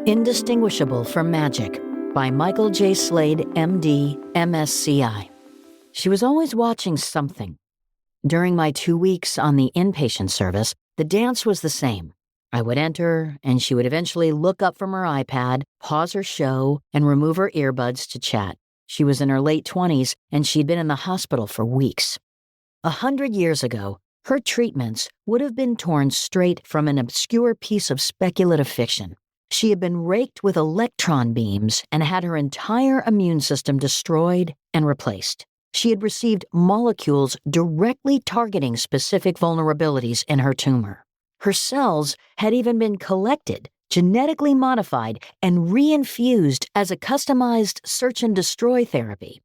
Indistinguishable from Magic by Mikkael J. Slade, MD, MSCI. She was always watching something. During my 2 weeks on the inpatient service, the dance was the same. I would enter, and she would eventually look up from her iPad, pause her show, and remove her earbuds to chat. She was in her late 20s, and she'd been in the hospital for weeks. 100 years ago, her treatments would have been torn straight from an obscure piece of speculative fiction. She had been raked with electron beams and had her entire immune system destroyed and replaced. She had received molecules directly targeting specific vulnerabilities in her tumor. Her cells had even been collected, genetically modified, and reinfused as a customized search and destroy therapy.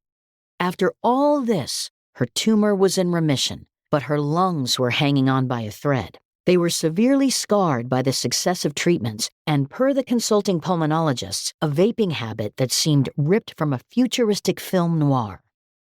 After all this, her tumor was in remission, but her lungs were hanging on by a thread. They were severely scarred by the successive treatments and, per the consulting pulmonologists, a vaping habit that seemed ripped from a futuristic film noir.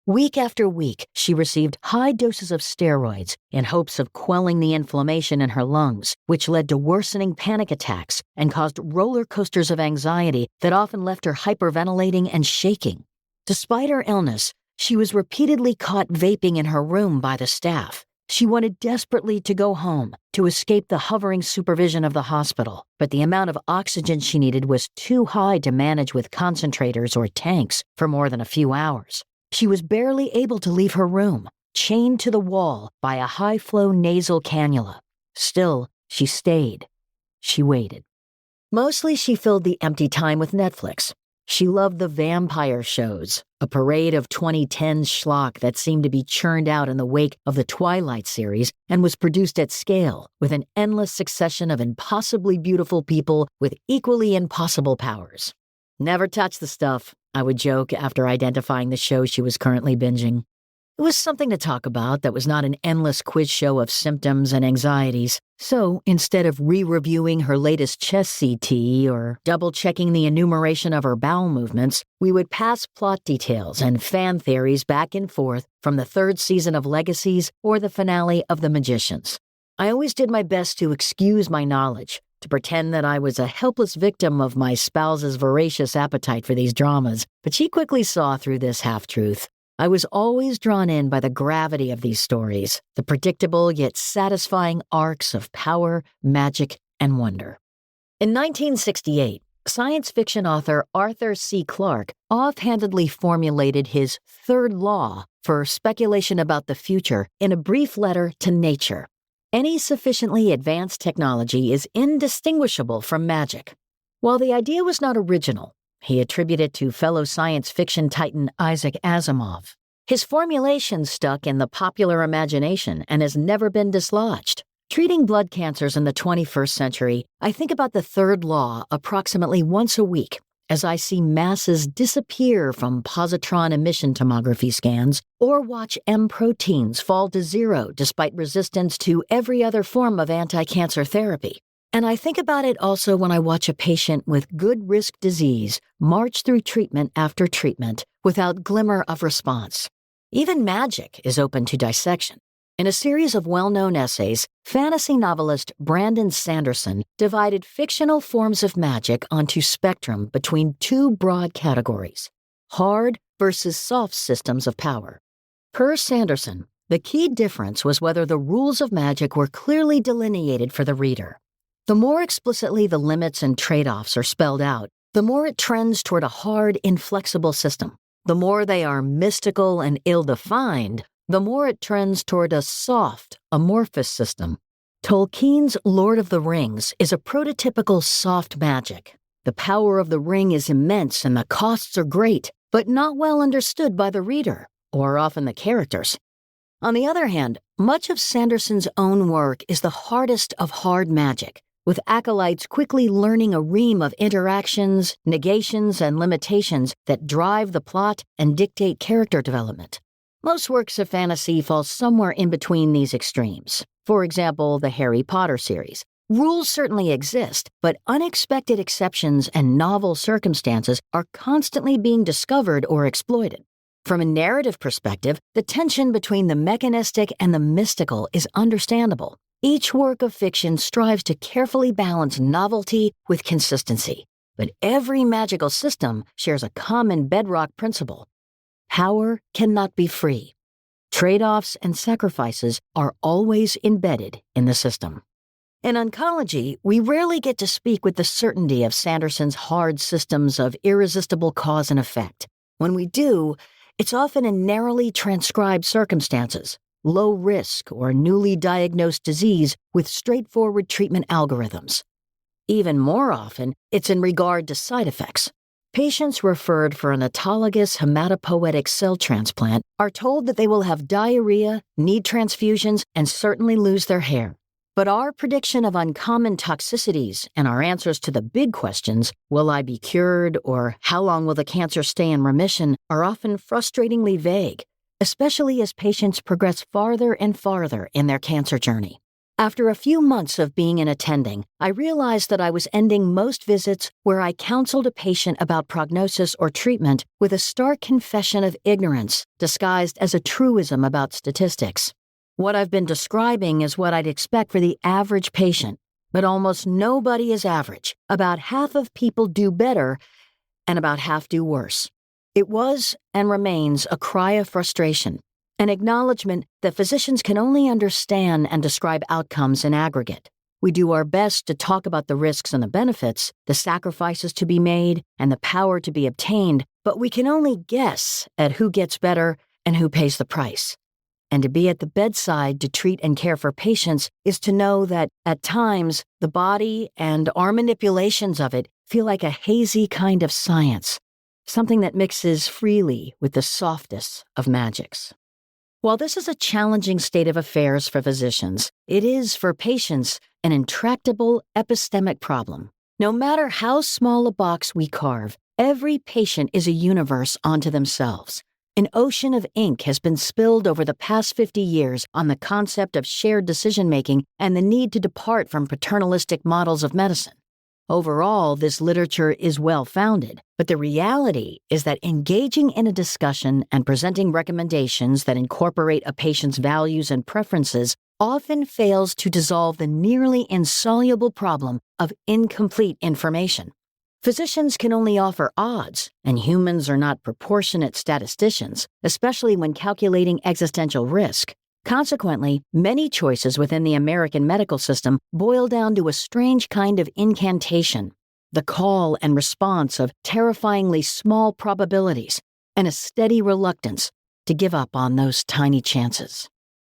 Week after week, she received high doses of steroids in hopes of quelling the inflammation in her lungs, which led to worsening panic attacks and caused roller coasters of anxiety that often left her hyperventilating and shaking. Despite her illness, she was repeatedly caught vaping in her room by the staff. She wanted desperately to go home, to escape the hovering supervision of the hospital, but the amount of oxygen she needed was too high to manage with concentrators or tanks for more than a few hours. She was barely able to leave her room, chained to the wall by a high-flow nasal cannula. Still, she stayed. She waited. Mostly she filled the empty time with Netflix. She loved the vampire shows, a parade of 2010s schlock that seemed to be churned out in the wake of the Twilight series and was produced at scale with an endless succession of impossibly beautiful people with equally impossible powers. "Never touch the stuff," I would joke after identifying the show she was currently binging. It was something to talk about that was not an endless quiz show of symptoms and anxieties. So, instead of re-reviewing her latest chest CT or double-checking the enumeration of her bowel movements, we would pass plot details and fan theories back and forth from the 3rd season of Legacies or the finale of The Magicians. I always did my best to excuse my knowledge, to pretend that I was a helpless victim of my spouse's voracious appetite for these dramas, but she quickly saw through this half-truth. I was always drawn in by the gravity of these stories, the predictable yet satisfying arcs of power, magic, and wonder. In 1968, science fiction author Arthur C. Clarke offhandedly formulated his third law for speculation about the future in a brief letter to Nature. Any sufficiently advanced technology is indistinguishable from magic. While the idea was not original, he attributed it to fellow science fiction titan Isaac Asimov. His formulation stuck in the popular imagination and has never been dislodged. Treating blood cancers in the 21st century, I think about the third law approximately once a week as I see masses disappear from positron emission tomography scans or watch M proteins fall to zero despite resistance to every other form of anti-cancer therapy. And I think about it also when I watch a patient with good risk disease march through treatment after treatment without glimmer of response. Even magic is open to dissection. In a series of well-known essays, fantasy novelist Brandon Sanderson divided fictional forms of magic onto spectrum between 2 broad categories: hard versus soft systems of power. Per Sanderson, the key difference was whether the rules of magic were clearly delineated for the reader. The more explicitly the limits and trade-offs are spelled out, the more it trends toward a hard, inflexible system. The more they are mystical and ill-defined, the more it trends toward a soft, amorphous system. Tolkien's Lord of the Rings is a prototypical soft magic. The power of the ring is immense and the costs are great, but not well understood by the reader, or often the characters. On the other hand, much of Sanderson's own work is the hardest of hard magic, with acolytes quickly learning a ream of interactions, negations, and limitations that drive the plot and dictate character development. Most works of fantasy fall somewhere in between these extremes. For example, the Harry Potter series. Rules certainly exist, but unexpected exceptions and novel circumstances are constantly being discovered or exploited. From a narrative perspective, the tension between the mechanistic and the mystical is understandable. Each work of fiction strives to carefully balance novelty with consistency. But every magical system shares a common bedrock principle. Power cannot be free. Trade-offs and sacrifices are always embedded in the system. In oncology, we rarely get to speak with the certainty of Sanderson's hard systems of irresistible cause and effect. When we do, it's often in narrowly transcribed circumstances, low risk or newly diagnosed disease with straightforward treatment algorithms. Even more often, it's in regard to side effects. Patients referred for an autologous hematopoietic cell transplant are told that they will have diarrhea, need transfusions, and certainly lose their hair. But our prediction of uncommon toxicities and our answers to the big questions, will I be cured or how long will the cancer stay in remission, are often frustratingly vague, especially as patients progress farther and farther in their cancer journey. After a few months of being an attending, I realized that I was ending most visits where I counseled a patient about prognosis or treatment with a stark confession of ignorance disguised as a truism about statistics. What I've been describing is what I'd expect for the average patient, but almost nobody is average. About half of people do better, and about half do worse. It was and remains a cry of frustration. An acknowledgement that physicians can only understand and describe outcomes in aggregate. We do our best to talk about the risks and the benefits, the sacrifices to be made, and the power to be obtained, but we can only guess at who gets better and who pays the price. And to be at the bedside to treat and care for patients is to know that, at times, the body and our manipulations of it feel like a hazy kind of science, something that mixes freely with the softest of magics. While this is a challenging state of affairs for physicians, it is, for patients, an intractable epistemic problem. No matter how small a box we carve, every patient is a universe unto themselves. An ocean of ink has been spilled over the past 50 years on the concept of shared decision-making and the need to depart from paternalistic models of medicine. Overall, this literature is well-founded, but the reality is that engaging in a discussion and presenting recommendations that incorporate a patient's values and preferences often fails to dissolve the nearly insoluble problem of incomplete information. Physicians can only offer odds, and humans are not proportionate statisticians, especially when calculating existential risk. Consequently, many choices within the American medical system boil down to a strange kind of incantation, the call and response of terrifyingly small probabilities, and a steady reluctance to give up on those tiny chances.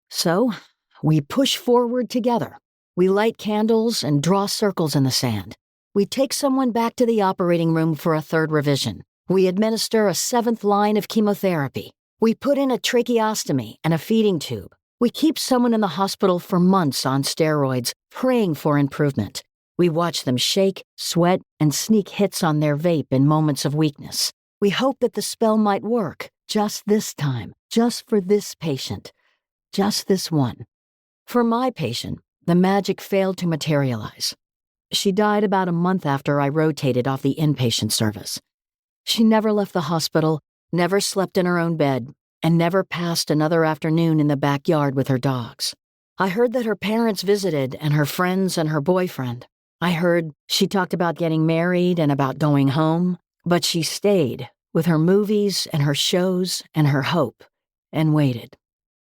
So, we push forward together. We light candles and draw circles in the sand. We take someone back to the operating room for a third revision. We administer a 7th line of chemotherapy. We put in a tracheostomy and a feeding tube. We keep someone in the hospital for months on steroids, praying for improvement. We watch them shake, sweat, and sneak hits on their vape in moments of weakness. We hope that the spell might work, just this time, just for this patient, just this one. For my patient, the magic failed to materialize. She died about a month after I rotated off the inpatient service. She never left the hospital, never slept in her own bed, and never passed another afternoon in the backyard with her dogs. I heard that her parents visited, and her friends and her boyfriend. I heard she talked about getting married and about going home, but she stayed with her movies and her shows and her hope, and waited.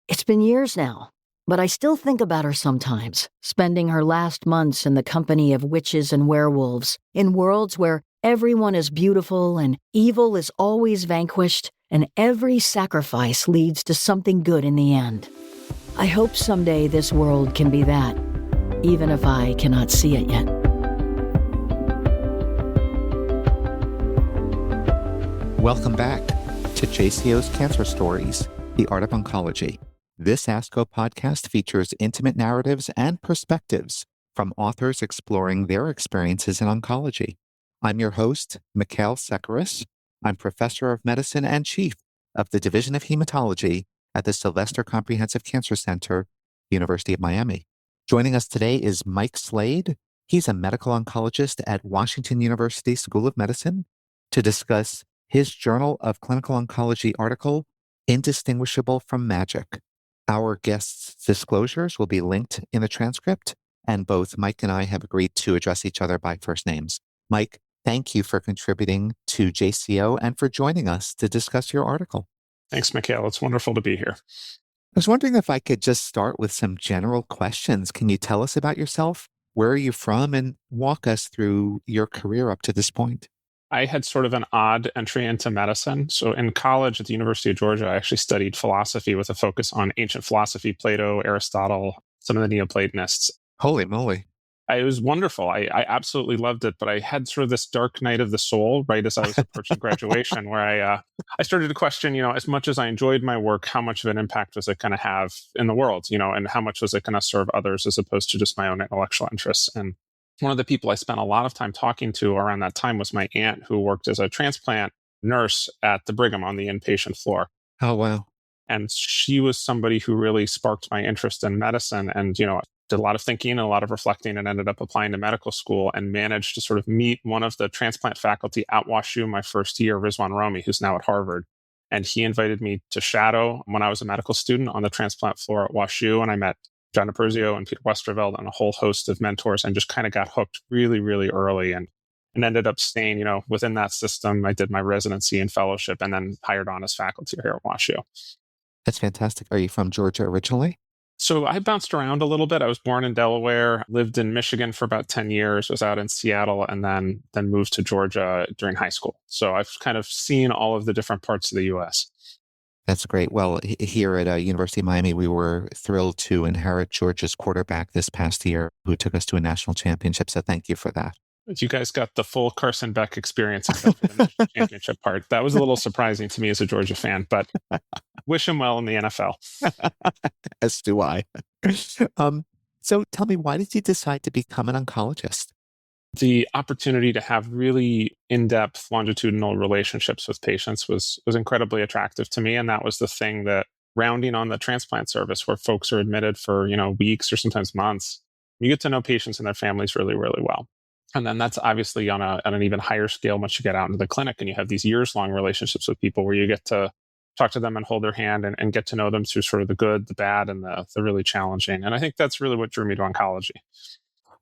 It's been years now, but I still think about her sometimes, spending her last months in the company of witches and werewolves, in worlds where everyone is beautiful and evil is always vanquished, and every sacrifice leads to something good in the end. I hope someday this world can be that, even if I cannot see it yet. Welcome back to JCO's Cancer Stories, The Art of Oncology. This ASCO podcast features intimate narratives and perspectives from authors exploring their experiences in oncology. I'm your host, Mikkael Sekeres. I'm Professor of Medicine and Chief of the Division of Hematology at the Sylvester Comprehensive Cancer Center, University of Miami. Joining us today is Mike Slade. He's a medical oncologist at Washington University School of Medicine to discuss his Journal of Clinical Oncology article, Indistinguishable from Magic. Our guests' disclosures will be linked in the transcript, and both Mike and I have agreed to address each other by first names. Mike, thank you for contributing to JCO and for joining us to discuss your article. Thanks, Mikkael. It's wonderful to be here. I was wondering if I could just start with some general questions. Can you tell us about yourself? Where are you from? And walk us through your career up to this point. I had sort of an odd entry into medicine. So in college at the University of Georgia, I actually studied philosophy with a focus on ancient philosophy, Plato, Aristotle, some of the Neoplatonists. Holy moly. It was wonderful. I absolutely loved it, but I had sort of this dark night of the soul right as I was approaching graduation, where I started to question, as much as I enjoyed my work, how much of an impact was it going to have in the world, and how much was it going to serve others as opposed to just my own intellectual interests. And one of the people I spent a lot of time talking to around that time was my aunt, who worked as a transplant nurse at the Brigham on the inpatient floor. Oh, wow. And she was somebody who really sparked my interest in medicine and, did a lot of thinking and a lot of reflecting and ended up applying to medical school and managed to sort of meet one of the transplant faculty at WashU my first year, Rizwan Romi, who's now at Harvard. And he invited me to shadow when I was a medical student on the transplant floor at WashU. And I met John DiPerzio and Peter Westerveld and a whole host of mentors and just kind of got hooked really, really early and ended up staying, within that system. I did my residency and fellowship and then hired on as faculty here at WashU. That's fantastic. Are you from Georgia originally? So I bounced around a little bit. I was born in Delaware, lived in Michigan for about 10 years, was out in Seattle, and then moved to Georgia during high school. So I've kind of seen all of the different parts of the U.S. That's great. Well, here at University of Miami, we were thrilled to inherit Georgia's quarterback this past year, who took us to a national championship. So thank you for that. You guys got the full Carson Beck experience except for the national championship part. That was a little surprising to me as a Georgia fan, but wish him well in the NFL. As do I. So tell me, why did you decide to become an oncologist? The opportunity to have really in-depth longitudinal relationships with patients was incredibly attractive to me. And that was the thing that rounding on the transplant service where folks are admitted for, weeks or sometimes months, you get to know patients and their families really, really well. And then that's obviously on an even higher scale once you get out into the clinic and you have these years-long relationships with people where you get to talk to them and hold their hand and get to know them through sort of the good, the bad, and the really challenging. And I think that's really what drew me to oncology.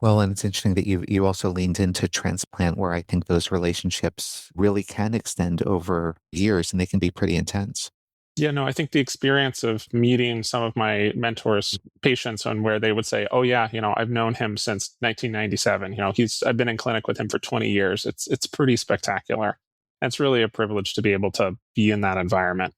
Well, and it's interesting that you also leaned into transplant, where I think those relationships really can extend over years and they can be pretty intense. Yeah, no, I think the experience of meeting some of my mentors' patients and where they would say, oh yeah, I've known him since 1997. I've been in clinic with him for 20 years. It's pretty spectacular. And it's really a privilege to be able to be in that environment.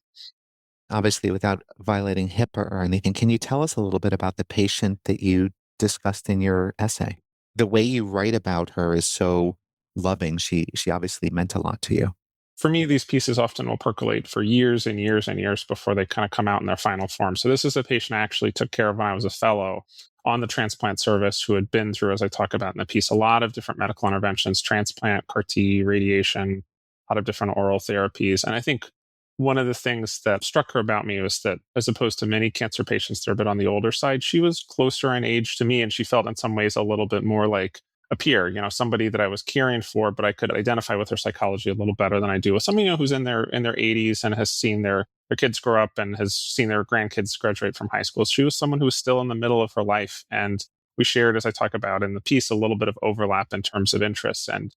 Obviously, without violating HIPAA or anything, can you tell us a little bit about the patient that you discussed in your essay? The way you write about her is so loving. She obviously meant a lot to you. For me, these pieces often will percolate for years and years and years before they kind of come out in their final form. So this is a patient I actually took care of when I was a fellow on the transplant service who had been through, as I talk about in the piece, a lot of different medical interventions, transplant, CAR T, radiation, a lot of different oral therapies. And I think one of the things that struck her about me was that as opposed to many cancer patients that are a bit on the older side, she was closer in age to me. And she felt in some ways a little bit more like a peer, somebody that I was caring for, but I could identify with her psychology a little better than I do with somebody who's in their 80s and has seen their kids grow up and has seen their grandkids graduate from high school. She was someone who was still in the middle of her life. And we shared, as I talk about in the piece, a little bit of overlap in terms of interests. And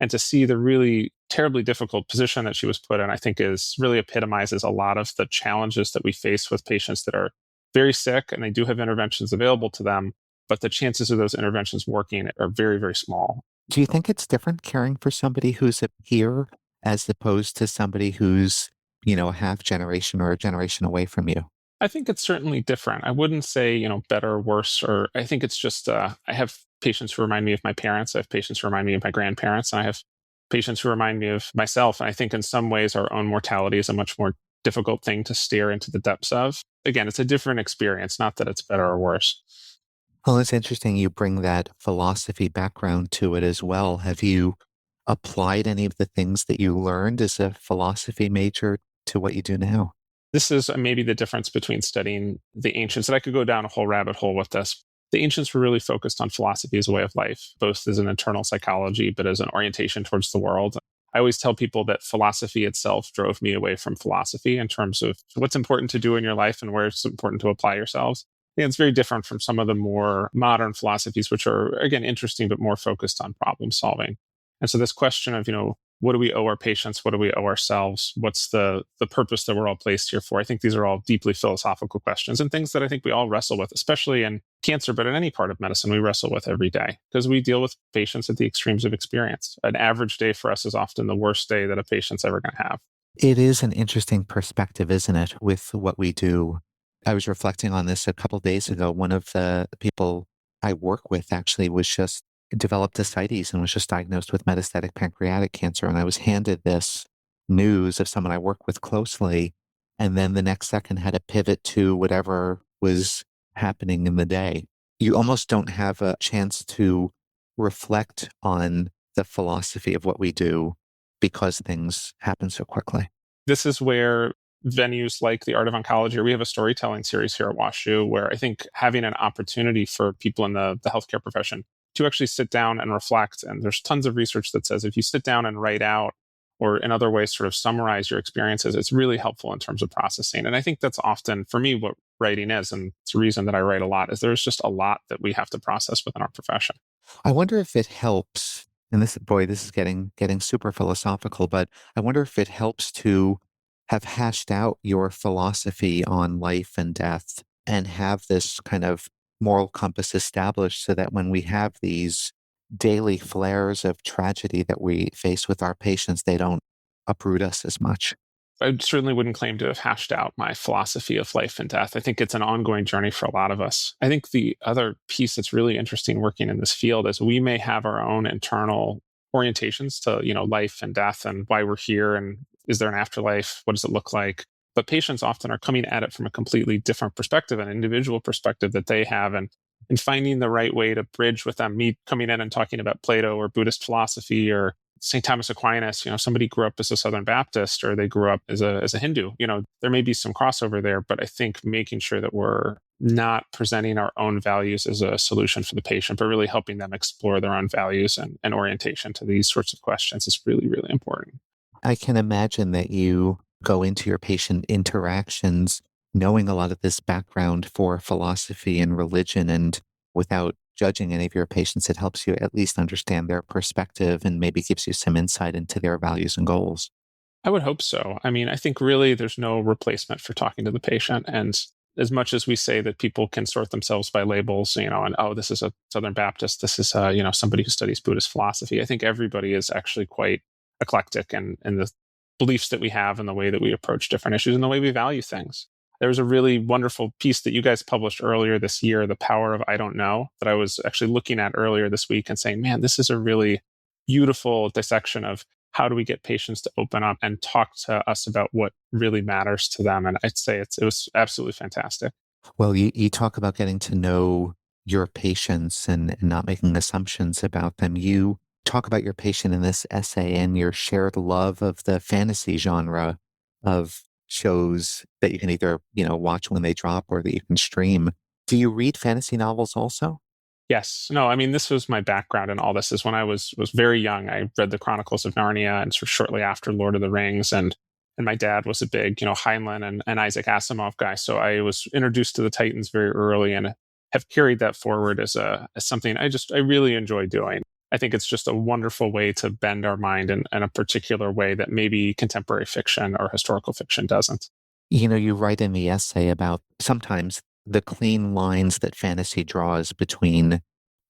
to see the really terribly difficult position that she was put in, I think is really epitomizes a lot of the challenges that we face with patients that are very sick and they do have interventions available to them, but the chances of those interventions working are very, very small. Do you think it's different caring for somebody who's a peer as opposed to somebody who's, a half generation or a generation away from you? I think it's certainly different. I wouldn't say, better or worse, or I think it's just, I have patients who remind me of my parents. I have patients who remind me of my grandparents, and I have patients who remind me of myself. And I think in some ways our own mortality is a much more difficult thing to stare into the depths of. Again, it's a different experience, not that it's better or worse. Well, it's interesting you bring that philosophy background to it as well. Have you applied any of the things that you learned as a philosophy major to what you do now? This is maybe the difference between studying the ancients. And I could go down a whole rabbit hole with this. The ancients were really focused on philosophy as a way of life, both as an internal psychology, but as an orientation towards the world. I always tell people that philosophy itself drove me away from philosophy in terms of what's important to do in your life and where it's important to apply yourselves. It's very different from some of the more modern philosophies, which are, again, interesting, but more focused on problem solving. And so this question of, what do we owe our patients? What do we owe ourselves? What's the purpose that we're all placed here for? I think these are all deeply philosophical questions and things that I think we all wrestle with, especially in cancer, but in any part of medicine we wrestle with every day because we deal with patients at the extremes of experience. An average day for us is often the worst day that a patient's ever going to have. It is an interesting perspective, isn't it, with what we do? I was reflecting on this a couple days ago. One of the people I work with actually was just developed ascites and was just diagnosed with metastatic pancreatic cancer. And I was handed this news of someone I work with closely. And then the next second had to pivot to whatever was happening in the day. You almost don't have a chance to reflect on the philosophy of what we do because things happen so quickly. This is where venues like the Art of Oncology, or we have a storytelling series here at WashU, where I think having an opportunity for people in the healthcare profession to actually sit down and reflect, and there's tons of research that says if you sit down and write out or in other ways sort of summarize your experiences, it's really helpful in terms of processing. And I think that's often, for me, what writing is, and it's a reason that I write a lot, is there's just a lot that we have to process within our profession. I wonder if it helps, and this is getting super philosophical, but I wonder if it helps to have hashed out your philosophy on life and death and have this kind of moral compass established so that when we have these daily flares of tragedy that we face with our patients, they don't uproot us as much. I certainly wouldn't claim to have hashed out my philosophy of life and death. I think it's an ongoing journey for a lot of us. I think the other piece that's really interesting working in this field is we may have our own internal orientations to, life and death and why we're here and is there an afterlife? What does it look like? But patients often are coming at it from a completely different perspective, an individual perspective that they have, and finding the right way to bridge with them. Me coming in and talking about Plato or Buddhist philosophy or St. Thomas Aquinas, somebody grew up as a Southern Baptist or they grew up as a Hindu. There may be some crossover there, but I think making sure that we're not presenting our own values as a solution for the patient, but really helping them explore their own values and orientation to these sorts of questions is really, really important. I can imagine that you go into your patient interactions knowing a lot of this background for philosophy and religion, and without judging any of your patients, it helps you at least understand their perspective and maybe gives you some insight into their values and goals. I would hope so. I think really there's no replacement for talking to the patient. And as much as we say that people can sort themselves by labels, and, this is a Southern Baptist, this is, somebody who studies Buddhist philosophy, I think everybody is actually quite eclectic in the beliefs that we have and the way that we approach different issues and the way we value things. There was a really wonderful piece that you guys published earlier this year, The Power of I Don't Know, that I was actually looking at earlier this week and saying, man, this is a really beautiful dissection of how do we get patients to open up and talk to us about what really matters to them. And I'd say it was absolutely fantastic. Well, you talk about getting to know your patients and not making assumptions about them. You talk about your patient in this essay and your shared love of the fantasy genre of shows that you can either, watch when they drop or that you can stream. Do you read fantasy novels also? Yes. No, this was my background in all this is when I was very young. I read the Chronicles of Narnia and sort of shortly after Lord of the Rings. And my dad was a big, Heinlein and Isaac Asimov guy. So I was introduced to the Titans very early and have carried that forward as something I really enjoy doing. I think it's just a wonderful way to bend our mind in a particular way that maybe contemporary fiction or historical fiction doesn't. You write in the essay about sometimes the clean lines that fantasy draws between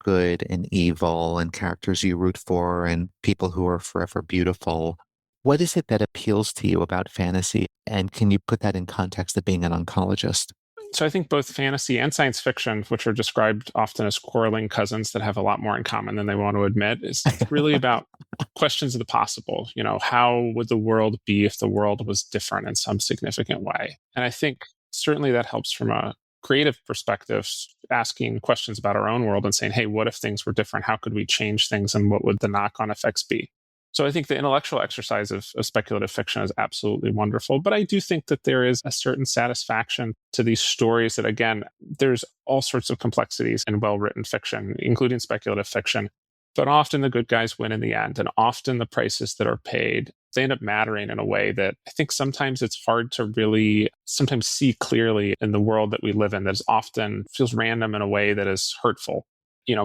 good and evil and characters you root for and people who are forever beautiful. What is it that appeals to you about fantasy? And can you put that in context of being an oncologist? So I think both fantasy and science fiction, which are described often as quarreling cousins that have a lot more in common than they want to admit, is really about questions of the possible. How would the world be if the world was different in some significant way? And I think certainly that helps from a creative perspective, asking questions about our own world and saying, hey, what if things were different? How could we change things? And what would the knock-on effects be? So I think the intellectual exercise of speculative fiction is absolutely wonderful. But I do think that there is a certain satisfaction to these stories that, again, there's all sorts of complexities in well-written fiction, including speculative fiction. But often the good guys win in the end. And often the prices that are paid, they end up mattering in a way that I think sometimes it's hard to really sometimes see clearly in the world that we live in that is often feels random in a way that is hurtful.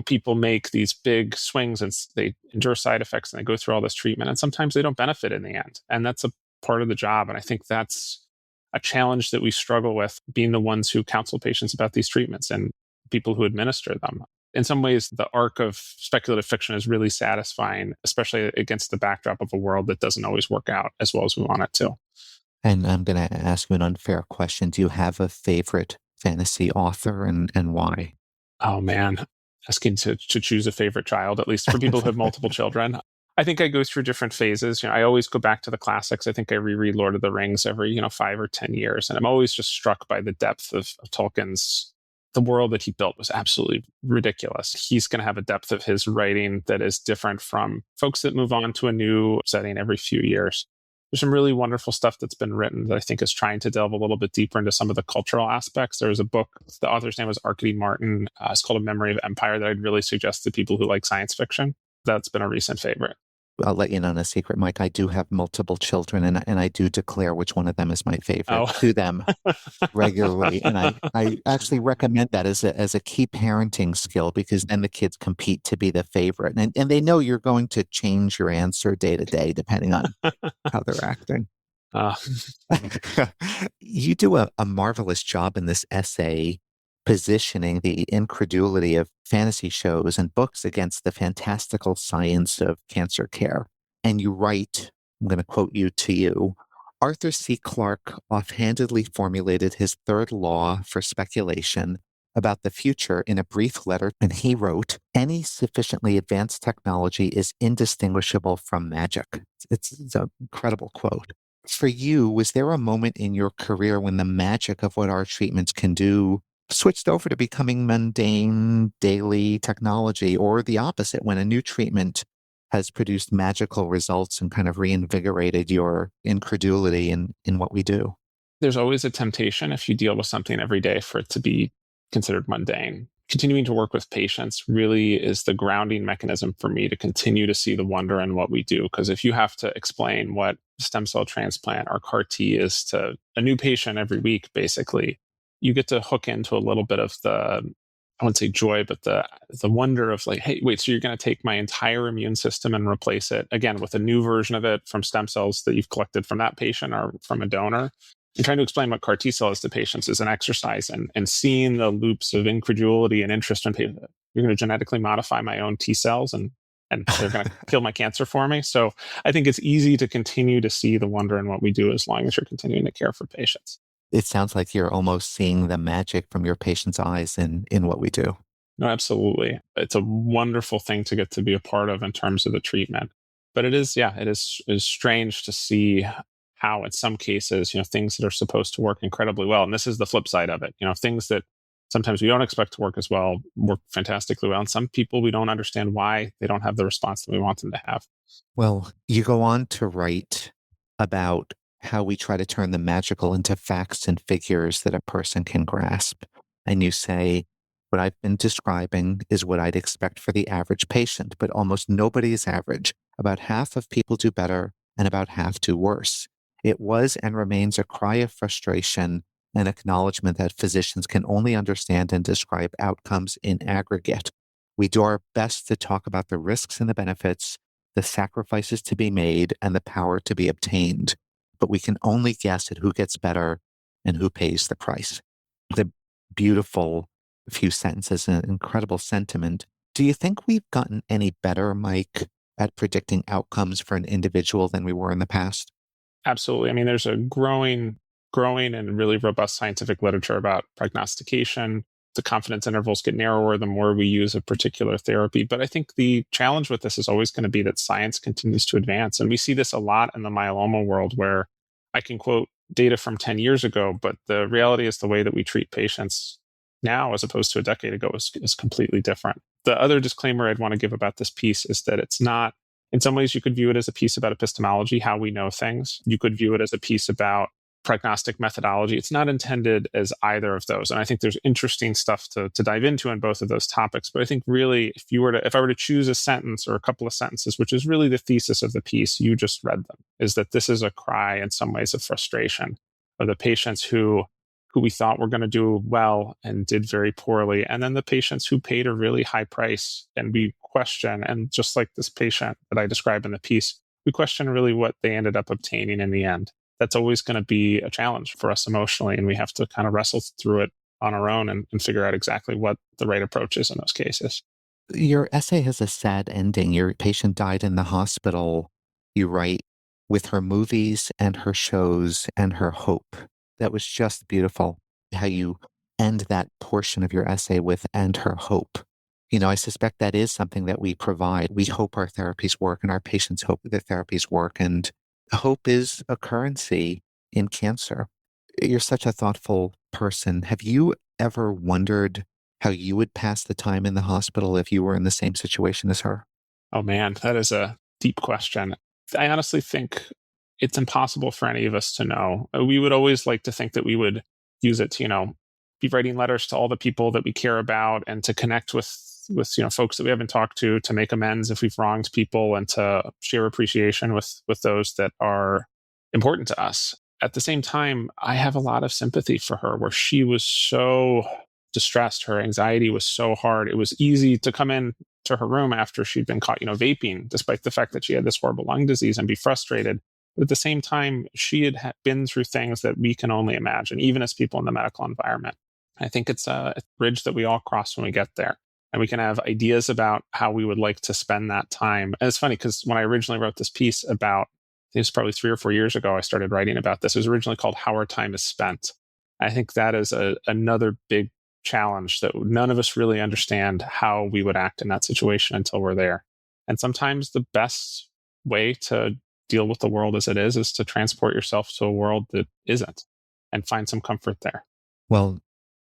people make these big swings and they endure side effects and they go through all this treatment. And sometimes they don't benefit in the end. And that's a part of the job. And I think that's a challenge that we struggle with, being the ones who counsel patients about these treatments and people who administer them. In some ways, the arc of speculative fiction is really satisfying, especially against the backdrop of a world that doesn't always work out as well as we want it to. And I'm going to ask you an unfair question. Do you have a favorite fantasy author and why? Oh, man. Asking to choose a favorite child, at least for people who have multiple children. I think I go through different phases. I always go back to the classics. I think I reread Lord of the Rings every 5 or 10 years. And I'm always just struck by the depth of Tolkien's. The world that he built was absolutely ridiculous. He's going to have a depth of his writing that is different from folks that move on to a new setting every few years. There's some really wonderful stuff that's been written that I think is trying to delve a little bit deeper into some of the cultural aspects. There was a book, the author's name was Arkady Martin. It's called A Memory of Empire, that I'd really suggest to people who like science fiction. That's been a recent favorite. I'll let you in on a secret, Mike. I do have multiple children, and I do declare which one of them is my favorite to them regularly. And I actually recommend that as a key parenting skill, because then the kids compete to be the favorite. And they know you're going to change your answer day to day, depending on how they're acting. You do a marvelous job in this essay positioning the incredulity of fantasy shows and books against the fantastical science of cancer care. And you write, I'm going to quote you to you, Arthur C. Clarke offhandedly formulated his third law for speculation about the future in a brief letter, and he wrote, any sufficiently advanced technology is indistinguishable from magic. It's an incredible quote. For you, was there a moment in your career when the magic of what our treatments can do switched over to becoming mundane daily technology, or the opposite, when a new treatment has produced magical results and kind of reinvigorated your incredulity in what we do? There's always a temptation, if you deal with something every day, for it to be considered mundane. Continuing to work with patients really is the grounding mechanism for me to continue to see the wonder in what we do. Because if you have to explain what stem cell transplant or CAR T is to a new patient every week, basically, you get to hook into a little bit of the, I wouldn't say joy, but the wonder of like, hey, wait, so you're going to take my entire immune system and replace it again with a new version of it from stem cells that you've collected from that patient or from a donor. And trying to explain what CAR T cell is to patients is an exercise, and seeing the loops of incredulity and interest in people. You're going to genetically modify my own T cells and they're going to kill my cancer for me. So I think it's easy to continue to see the wonder in what we do as long as you're continuing to care for patients. It sounds like you're almost seeing the magic from your patient's eyes in what we do. No, absolutely. It's a wonderful thing to get to be a part of in terms of the treatment. But it is strange to see how in some cases, things that are supposed to work incredibly well, and this is the flip side of it, things that sometimes we don't expect to work as well, work fantastically well. And some people, we don't understand why they don't have the response that we want them to have. Well, you go on to write about how we try to turn the magical into facts and figures that a person can grasp. And you say, what I've been describing is what I'd expect for the average patient, but almost nobody is average. About half of people do better and about half do worse. It was and remains a cry of frustration and acknowledgement that physicians can only understand and describe outcomes in aggregate. We do our best to talk about the risks and the benefits, the sacrifices to be made, and the power to be obtained. But we can only guess at who gets better and who pays the price. The beautiful few sentences, an incredible sentiment. Do you think we've gotten any better, Mike, at predicting outcomes for an individual than we were in the past? Absolutely. I mean, there's a growing and really robust scientific literature about prognostication. The confidence intervals get narrower the more we use a particular therapy. But I think the challenge with this is always going to be that science continues to advance. And we see this a lot in the myeloma world, where I can quote data from 10 years ago, but the reality is the way that we treat patients now as opposed to a decade ago is completely different. The other disclaimer I'd want to give about this piece is that it's not, in some ways you could view it as a piece about epistemology, how we know things. You could view it as a piece about prognostic methodology. It's not intended as either of those. And I think there's interesting stuff to dive into in both of those topics. But I think really, if I were to choose a sentence or a couple of sentences, which is really the thesis of the piece, you just read them, is that this is a cry in some ways of frustration of the patients who who we thought were going to do well and did very poorly. And then the patients who paid a really high price, and we question, and just like this patient that I described in the piece, we question really what they ended up obtaining in the end. That's always going to be a challenge for us emotionally, and we have to kind of wrestle through it on our own and figure out exactly what the right approach is in those cases. Your essay has a sad ending. Your patient died in the hospital. You write, with her movies and her shows and her hope. That was just beautiful, how you end that portion of your essay with, and her hope. I suspect that is something that we provide. We hope our therapies work, and our patients hope that their therapies work. And hope is a currency in cancer. You're such a thoughtful person. Have you ever wondered how you would pass the time in the hospital if you were in the same situation as her? Oh man, that is a deep question. I honestly think it's impossible for any of us to know. We would always like to think that we would use it to, be writing letters to all the people that we care about, and to connect with folks that we haven't talked to make amends if we've wronged people, and to share appreciation with those that are important to us. At the same time, I have a lot of sympathy for her, where she was so distressed. Her anxiety was so hard. It was easy to come in to her room after she'd been caught, vaping, despite the fact that she had this horrible lung disease, and be frustrated. But at the same time, she had been through things that we can only imagine, even as people in the medical environment. I think it's a bridge that we all cross when we get there. And we can have ideas about how we would like to spend that time. And it's funny because when I originally wrote this piece about, it was probably 3 or 4 years ago, I started writing about this. It was originally called How Our Time is Spent. I think that is another big challenge that none of us really understand how we would act in that situation until we're there. And sometimes the best way to deal with the world as it is to transport yourself to a world that isn't, and find some comfort there. Well,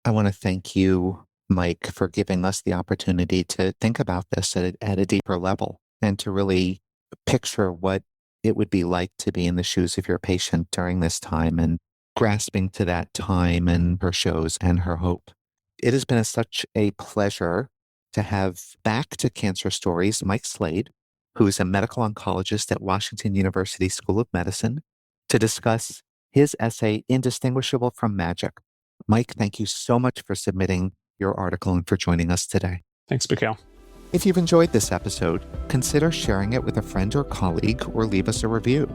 I want to thank you, Mike, for giving us the opportunity to think about this at a deeper level, and to really picture what it would be like to be in the shoes of your patient during this time, and grasping to that time and her shows and her hope. It has been such a pleasure to have back to Cancer Stories Mike Slade, who is a medical oncologist at Washington University School of Medicine, to discuss his essay, Indistinguishable from Magic. Mike, thank you so much for submitting your article and for joining us today. Thanks, Mikkael. If you've enjoyed this episode, consider sharing it with a friend or colleague, or leave us a review.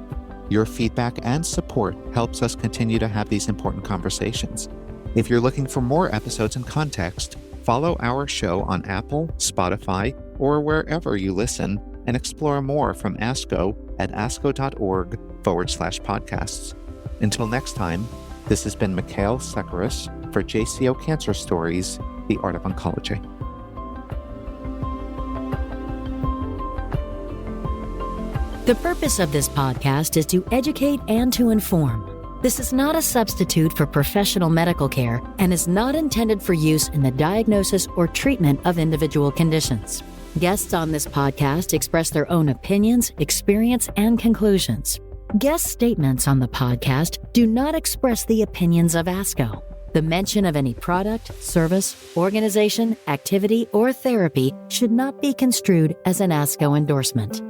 Your feedback and support helps us continue to have these important conversations. If you're looking for more episodes and context, follow our show on Apple, Spotify, or wherever you listen, and explore more from ASCO at asco.org/podcasts. Until next time, this has been Mikkael Sekeres for JCO Cancer Stories, The Art of Oncology. The purpose of this podcast is to educate and to inform. This is not a substitute for professional medical care and is not intended for use in the diagnosis or treatment of individual conditions. Guests on this podcast express their own opinions, experience, and conclusions. Guest statements on the podcast do not express the opinions of ASCO. The mention of any product, service, organization, activity, or therapy should not be construed as an ASCO endorsement.